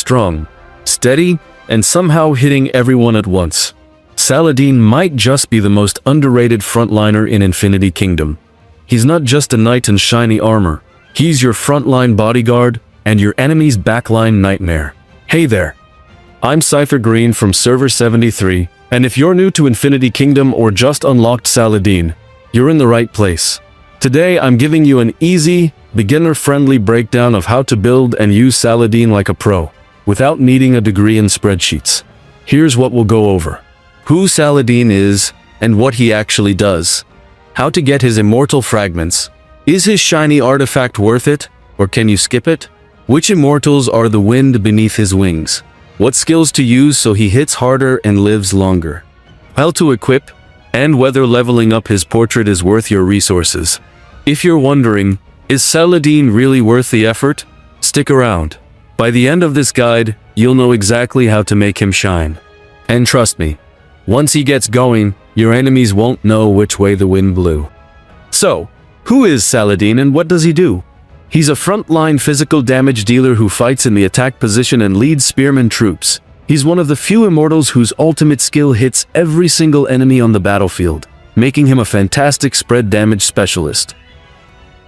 strong, steady, and somehow hitting everyone at once. Saladin might just be the most underrated frontliner in Infinity Kingdom. He's not just a knight in shiny armor. He's your frontline bodyguard and your enemy's backline nightmare. Hey there! I'm ScytherGreen from Server 73, and if you're new to Infinity Kingdom or just unlocked Saladin, you're in the right place. Today I'm giving you an easy, beginner-friendly breakdown of how to build and use Saladin like a pro, without needing a degree in spreadsheets. Here's what we'll go over. Who Saladin is, and what he actually does. How to get his immortal fragments. Is his shiny artifact worth it, or can you skip it? Which immortals are the wind beneath his wings? What skills to use so he hits harder and lives longer? How to equip, and whether leveling up his portrait is worth your resources. If you're wondering, is Saladin really worth the effort? Stick around. By the end of this guide, you'll know exactly how to make him shine. And trust me, once he gets going, your enemies won't know which way the wind blew. So, who is Saladin and what does he do? He's a frontline physical damage dealer who fights in the attack position and leads spearman troops. He's one of the few immortals whose ultimate skill hits every single enemy on the battlefield, making him a fantastic spread damage specialist.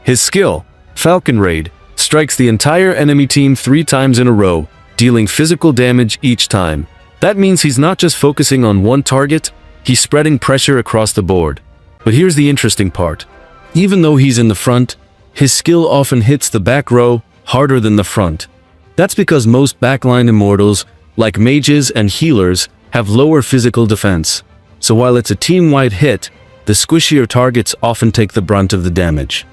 His skill, Falcon Raid, strikes the entire enemy team 3 times in a row, dealing physical damage each time. That means he's not just focusing on one target, he's spreading pressure across the board. But here's the interesting part. Even though he's in the front, his skill often hits the back row harder than the front. That's because most backline immortals, like mages and healers, have lower physical defense. So while it's a team-wide hit, the squishier targets often take the brunt of the damage.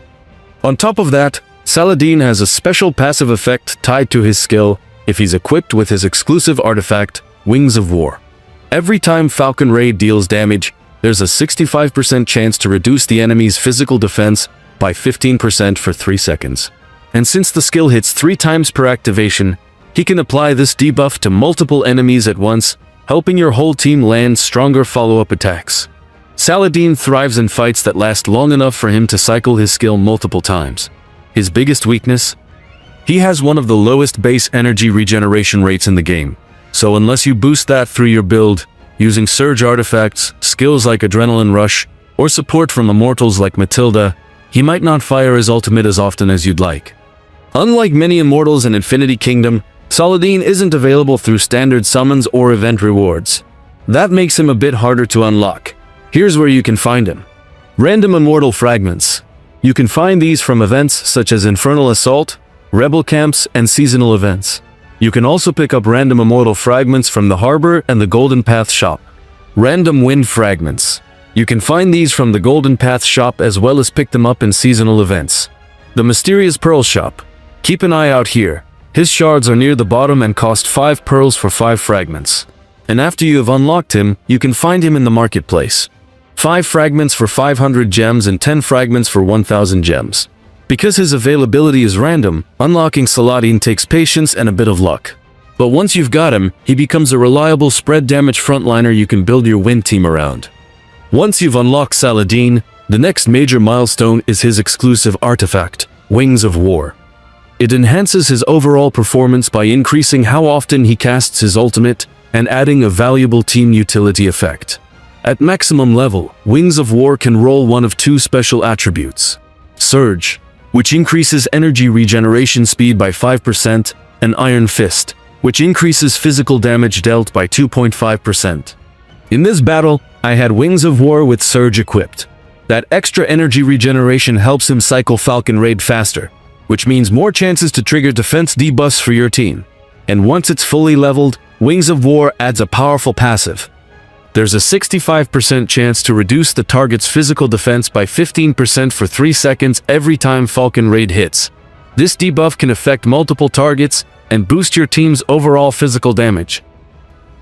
On top of that, Saladin has a special passive effect tied to his skill if he's equipped with his exclusive artifact, Wings of War. Every time Falcon Raid deals damage, there's a 65% chance to reduce the enemy's physical defense by 15% for 3 seconds. And since the skill hits 3 times per activation, he can apply this debuff to multiple enemies at once, helping your whole team land stronger follow-up attacks. Saladin thrives in fights that last long enough for him to cycle his skill multiple times. His biggest weakness? He has one of the lowest base energy regeneration rates in the game. So unless you boost that through your build, using surge artifacts, skills like Adrenaline Rush, or support from Immortals like Matilda, he might not fire his ultimate as often as you'd like. Unlike many Immortals in Infinity Kingdom, Saladin isn't available through standard summons or event rewards. That makes him a bit harder to unlock. Here's where you can find him. Random Immortal Fragments. You can find these from events such as Infernal Assault, Rebel Camps, and seasonal events. You can also pick up random Immortal Fragments from the Harbor and the Golden Path shop. Random Wind Fragments. You can find these from the Golden Path shop as well as pick them up in seasonal events. The Mysterious Pearl shop. Keep an eye out here. His shards are near the bottom and cost 5 pearls for 5 fragments. And after you have unlocked him, you can find him in the marketplace. 5 fragments for 500 gems and 10 fragments for 1000 gems. Because his availability is random, unlocking Saladin takes patience and a bit of luck. But once you've got him, he becomes a reliable spread damage frontliner you can build your win team around. Once you've unlocked Saladin, the next major milestone is his exclusive artifact, Wings of War. It enhances his overall performance by increasing how often he casts his ultimate and adding a valuable team utility effect. At maximum level, Wings of War can roll one of 2 special attributes. Surge, which increases energy regeneration speed by 5%, and Iron Fist, which increases physical damage dealt by 2.5%. In this battle, I had Wings of War with Surge equipped. That extra energy regeneration helps him cycle Falcon Raid faster, which means more chances to trigger defense debuffs for your team. And once it's fully leveled, Wings of War adds a powerful passive. There's a 65% chance to reduce the target's physical defense by 15% for 3 seconds every time Falcon Raid hits. This debuff can affect multiple targets and boost your team's overall physical damage.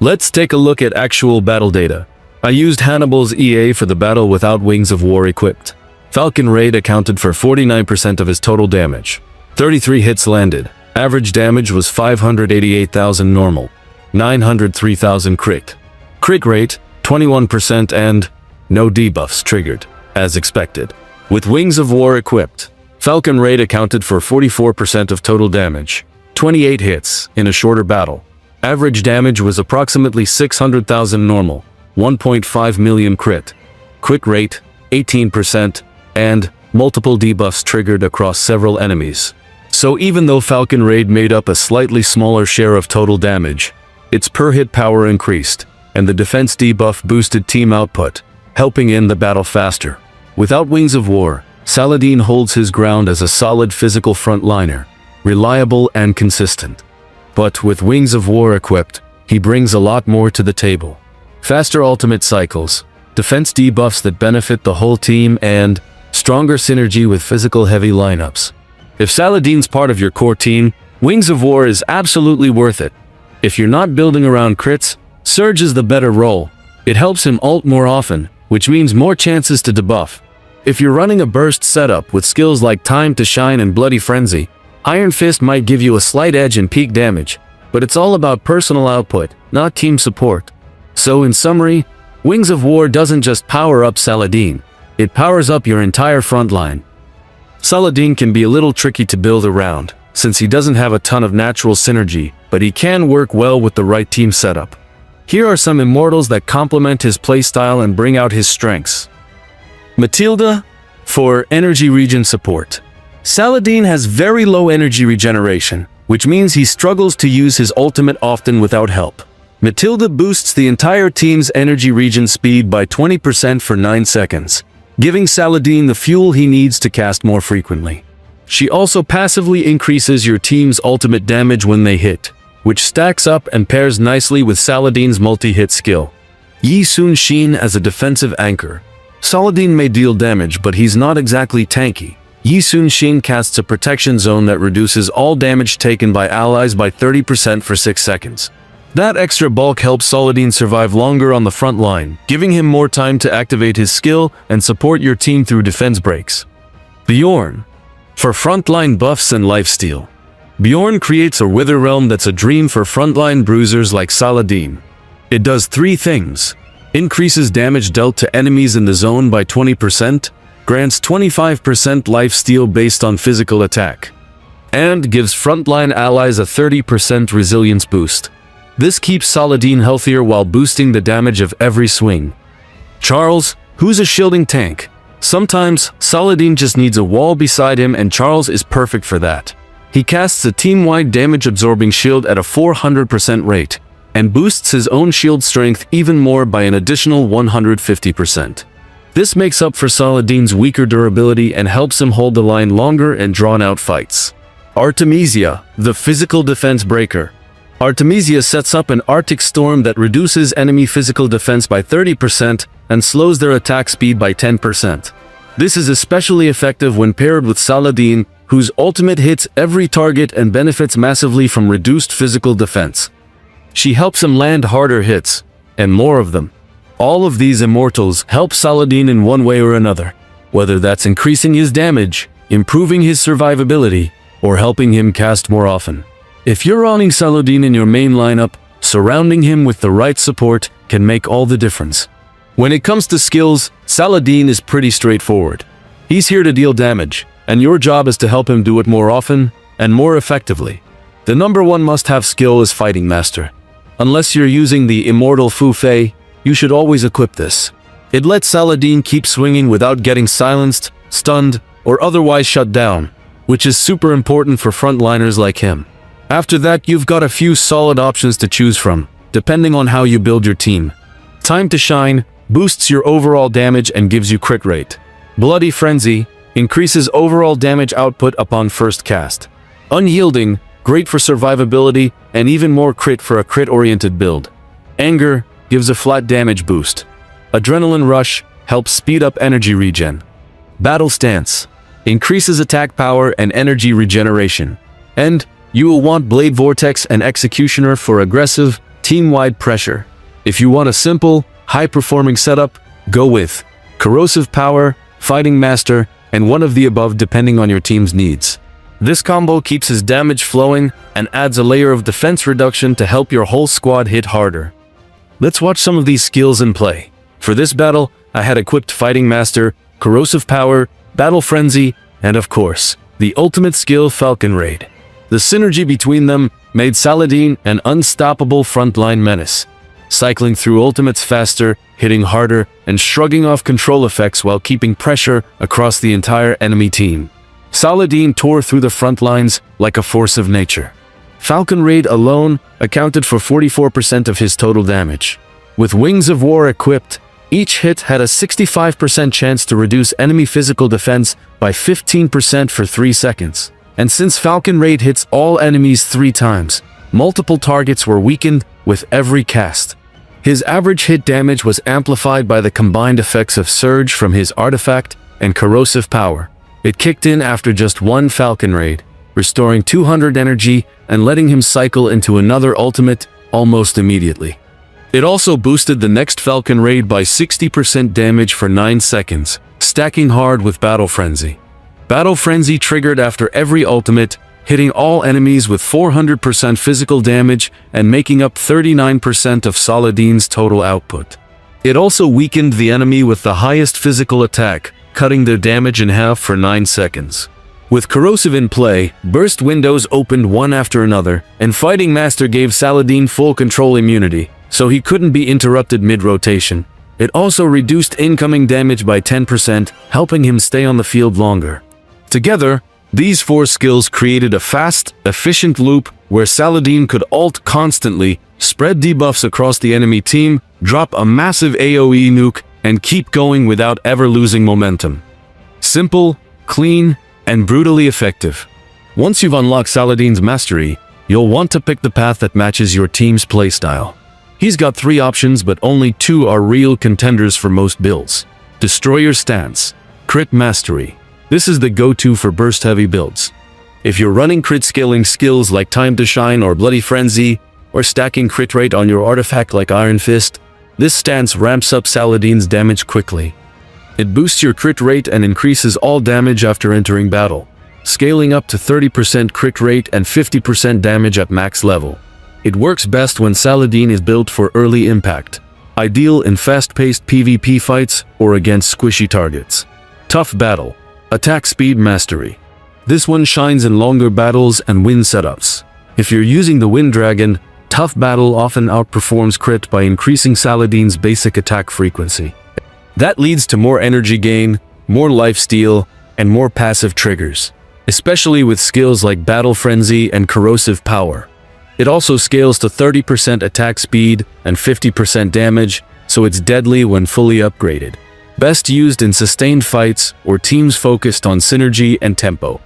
Let's take a look at actual battle data. I used Hannibal's EA for the battle without Wings of War equipped. Falcon Raid accounted for 49% of his total damage. 33 hits landed. Average damage was 588,000 normal, 903,000 crit. Crit rate, 21% and no debuffs triggered, as expected. With Wings of War equipped, Falcon Raid accounted for 44% of total damage, 28 hits in a shorter battle. Average damage was approximately 600,000 normal, 1.5 million crit. Crit rate, 18%, and multiple debuffs triggered across several enemies. So even though Falcon Raid made up a slightly smaller share of total damage, its per-hit power increased, and the defense debuff boosted team output, helping end the battle faster. Without Wings of War, Saladin holds his ground as a solid physical frontliner, reliable and consistent. But with Wings of War equipped, he brings a lot more to the table. Faster ultimate cycles, defense debuffs that benefit the whole team, and stronger synergy with physical heavy lineups. If Saladin's part of your core team, Wings of War is absolutely worth it. If you're not building around crits, Surge is the better role. It helps him ult more often, which means more chances to debuff. If you're running a burst setup with skills like Time to Shine and Bloody Frenzy, Iron Fist might give you a slight edge in peak damage, but it's all about personal output, not team support. So in summary, Wings of War doesn't just power up Saladin, it powers up your entire frontline. Saladin can be a little tricky to build around, since he doesn't have a ton of natural synergy, but he can work well with the right team setup. Here are some Immortals that complement his playstyle and bring out his strengths. Matilda, for energy regen support. Saladin has very low energy regeneration, which means he struggles to use his ultimate often without help. Matilda boosts the entire team's energy regen speed by 20% for 9 seconds, giving Saladin the fuel he needs to cast more frequently. She also passively increases your team's ultimate damage when they hit, which stacks up and pairs nicely with Saladin's multi-hit skill. Yi Sun Shin as a defensive anchor. Saladin may deal damage, but he's not exactly tanky. Yi Sun Shin casts a protection zone that reduces all damage taken by allies by 30% for 6 seconds. That extra bulk helps Saladin survive longer on the front line, giving him more time to activate his skill and support your team through defense breaks. Bjorn, for frontline buffs and lifesteal. Bjorn creates a Wither Realm that's a dream for frontline bruisers like Saladin. It does 3 things. Increases damage dealt to enemies in the zone by 20%, grants 25% lifesteal based on physical attack, and gives frontline allies a 30% resilience boost. This keeps Saladin healthier while boosting the damage of every swing. Charles, who's a shielding tank. Sometimes, Saladin just needs a wall beside him and Charles is perfect for that. He casts a team-wide damage-absorbing shield at a 400% rate, and boosts his own shield strength even more by an additional 150%. This makes up for Saladin's weaker durability and helps him hold the line longer in drawn-out fights. Artemisia, the physical defense breaker. Artemisia sets up an Arctic storm that reduces enemy physical defense by 30% and slows their attack speed by 10%. This is especially effective when paired with Saladin, whose ultimate hits every target and benefits massively from reduced physical defense. She helps him land harder hits, and more of them. All of these Immortals help Saladin in one way or another, whether that's increasing his damage, improving his survivability, or helping him cast more often. If you're running Saladin in your main lineup, surrounding him with the right support can make all the difference. When it comes to skills, Saladin is pretty straightforward. He's here to deal damage, and your job is to help him do it more often and more effectively. The number one must-have skill is Fighting Master. Unless you're using the Immortal Fu Fei, you should always equip this. It lets Saladin keep swinging without getting silenced, stunned, or otherwise shut down, which is super important for frontliners like him. After that, you've got a few solid options to choose from, depending on how you build your team. Time to Shine boosts your overall damage and gives you crit rate. Bloody Frenzy increases overall damage output upon first cast. Unyielding, great for survivability, and even more crit for a crit-oriented build. Anger gives a flat damage boost. Adrenaline Rush helps speed up energy regen. Battle Stance increases attack power and energy regeneration. And you will want Blade Vortex and Executioner for aggressive, team-wide pressure. If you want a simple, high-performing setup, go with Corrosive Power, Fighting Master, and one of the above depending on your team's needs. This combo keeps his damage flowing and adds a layer of defense reduction to help your whole squad hit harder. Let's watch some of these skills in play. For this battle, I had equipped Fighting Master, Corrosive Power, Battle Frenzy, and of course, the ultimate skill Falcon Raid. The synergy between them made Saladin an unstoppable frontline menace, cycling through ultimates faster, hitting harder, and shrugging off control effects while keeping pressure across the entire enemy team. Saladin tore through the front lines like a force of nature. Falcon Raid alone accounted for 44% of his total damage. With Wings of War equipped, each hit had a 65% chance to reduce enemy physical defense by 15% for 3 seconds. And since Falcon Raid hits all enemies 3 times, multiple targets were weakened with every cast. His average hit damage was amplified by the combined effects of Surge from his artifact and corrosive power. It kicked in after just one Falcon Raid, restoring 200 energy and letting him cycle into another ultimate almost immediately. It also boosted the next Falcon Raid by 60% damage for 9 seconds, stacking hard with Battle Frenzy. Battle Frenzy triggered after every ultimate, hitting all enemies with 400% physical damage and making up 39% of Saladin's total output. It also weakened the enemy with the highest physical attack, cutting their damage in half for 9 seconds. With Corrosive in play, burst windows opened one after another, and Fighting Master gave Saladin full control immunity, so he couldn't be interrupted mid-rotation. It also reduced incoming damage by 10%, helping him stay on the field longer. Together, these 4 skills created a fast, efficient loop where Saladin could ult constantly, spread debuffs across the enemy team, drop a massive AoE nuke, and keep going without ever losing momentum. Simple, clean, and brutally effective. Once you've unlocked Saladin's mastery, you'll want to pick the path that matches your team's playstyle. He's got 3 options, but only 2 are real contenders for most builds. Destroyer Stance, Crit Mastery. This is the go-to for burst-heavy builds. If you're running crit scaling skills like Time to Shine or Bloody Frenzy, or stacking crit rate on your artifact like Iron Fist, this stance ramps up Saladin's damage quickly. It boosts your crit rate and increases all damage after entering battle, scaling up to 30% crit rate and 50% damage at max level. It works best when Saladin is built for early impact, ideal in fast-paced PvP fights or against squishy targets. Tough Battle, Attack Speed Mastery. This one shines in longer battles and win setups. If you're using the Wind Dragon, Tough Battle often outperforms crit by increasing Saladin's basic attack frequency. That leads to more energy gain, more lifesteal, and more passive triggers, especially with skills like Battle Frenzy and Corrosive Power. It also scales to 30% attack speed and 50% damage, so it's deadly when fully upgraded. Best used in sustained fights or teams focused on synergy and tempo.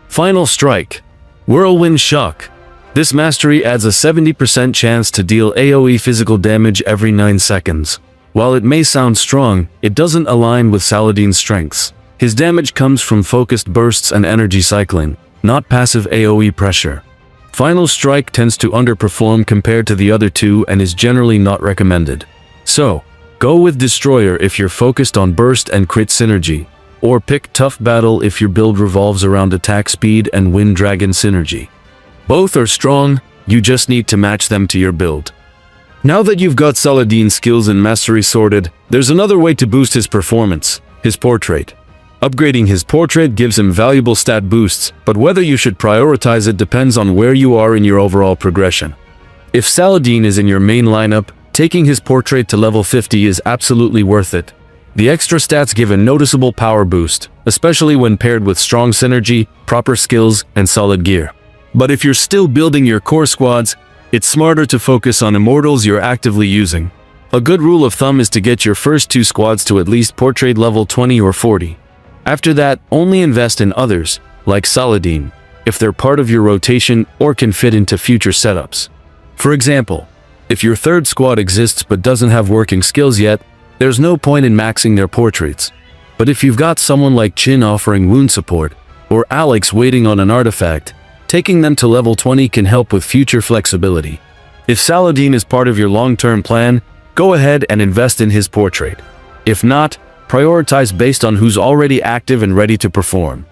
Final Strike, Whirlwind Shock. This mastery adds a 70% chance to deal AoE physical damage every 9 seconds. While it may sound strong, it doesn't align with Saladin's strengths. His damage comes from focused bursts and energy cycling, not passive AoE pressure. Final Strike tends to underperform compared to the other 2 and is generally not recommended. So, go with Destroyer if you're focused on burst and crit synergy, or pick Tough Battle if your build revolves around attack speed and Wind Dragon synergy. Both are strong, you just need to match them to your build. Now that you've got Saladin's skills and mastery sorted, there's another way to boost his performance, his portrait. Upgrading his portrait gives him valuable stat boosts, but whether you should prioritize it depends on where you are in your overall progression. If Saladin is in your main lineup, taking his portrait to level 50 is absolutely worth it. The extra stats give a noticeable power boost, especially when paired with strong synergy, proper skills, and solid gear. But if you're still building your core squads, it's smarter to focus on Immortals you're actively using. A good rule of thumb is to get your first 2 squads to at least portrait level 20 or 40. After that, only invest in others, like Saladin, if they're part of your rotation or can fit into future setups. For example, if your 3rd squad exists but doesn't have working skills yet, there's no point in maxing their portraits. But if you've got someone like Chin offering wound support, or Alex waiting on an artifact, taking them to level 20 can help with future flexibility. If Saladin is part of your long-term plan, go ahead and invest in his portrait. If not, prioritize based on who's already active and ready to perform.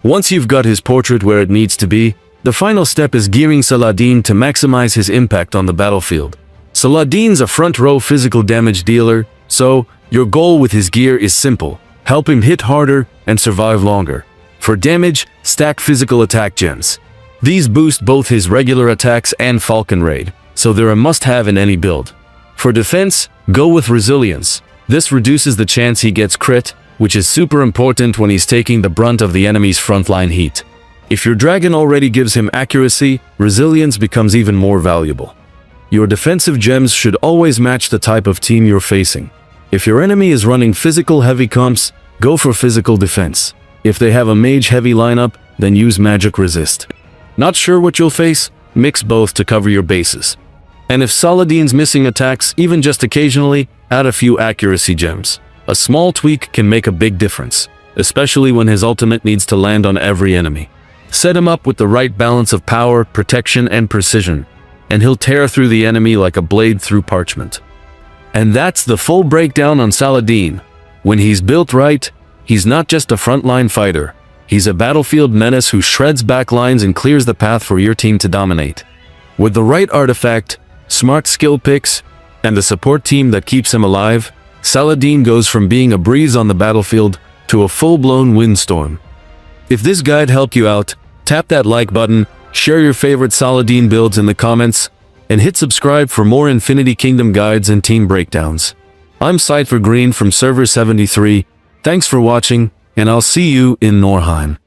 Once you've got his portrait where it needs to be, the final step is gearing Saladin to maximize his impact on the battlefield. Saladin's a front-row physical damage dealer, so your goal with his gear is simple: help him hit harder and survive longer. For damage, stack physical attack gems. These boost both his regular attacks and Falcon Raid, so they're a must-have in any build. For defense, go with Resilience. This reduces the chance he gets crit, which is super important when he's taking the brunt of the enemy's frontline heat. If your dragon already gives him accuracy, Resilience becomes even more valuable. Your defensive gems should always match the type of team you're facing. If your enemy is running physical heavy comps, go for physical defense. If they have a mage heavy lineup, then use magic resist. Not sure what you'll face? Mix both to cover your bases. And if Saladin's missing attacks, even just occasionally, add a few accuracy gems. A small tweak can make a big difference, especially when his ultimate needs to land on every enemy. Set him up with the right balance of power, protection, and precision, and he'll tear through the enemy like a blade through parchment. And that's the full breakdown on Saladin. When he's built right, he's not just a frontline fighter. He's a battlefield menace who shreds backlines and clears the path for your team to dominate. With the right artifact, smart skill picks, and the support team that keeps him alive, Saladin goes from being a breeze on the battlefield to a full-blown windstorm. If this guide helped you out, tap that like button, share your favorite Saladin builds in the comments, and hit subscribe for more Infinity Kingdom guides and team breakdowns. I'm ScytherGreen from Server 73. Thanks for watching, and I'll see you in Norheim.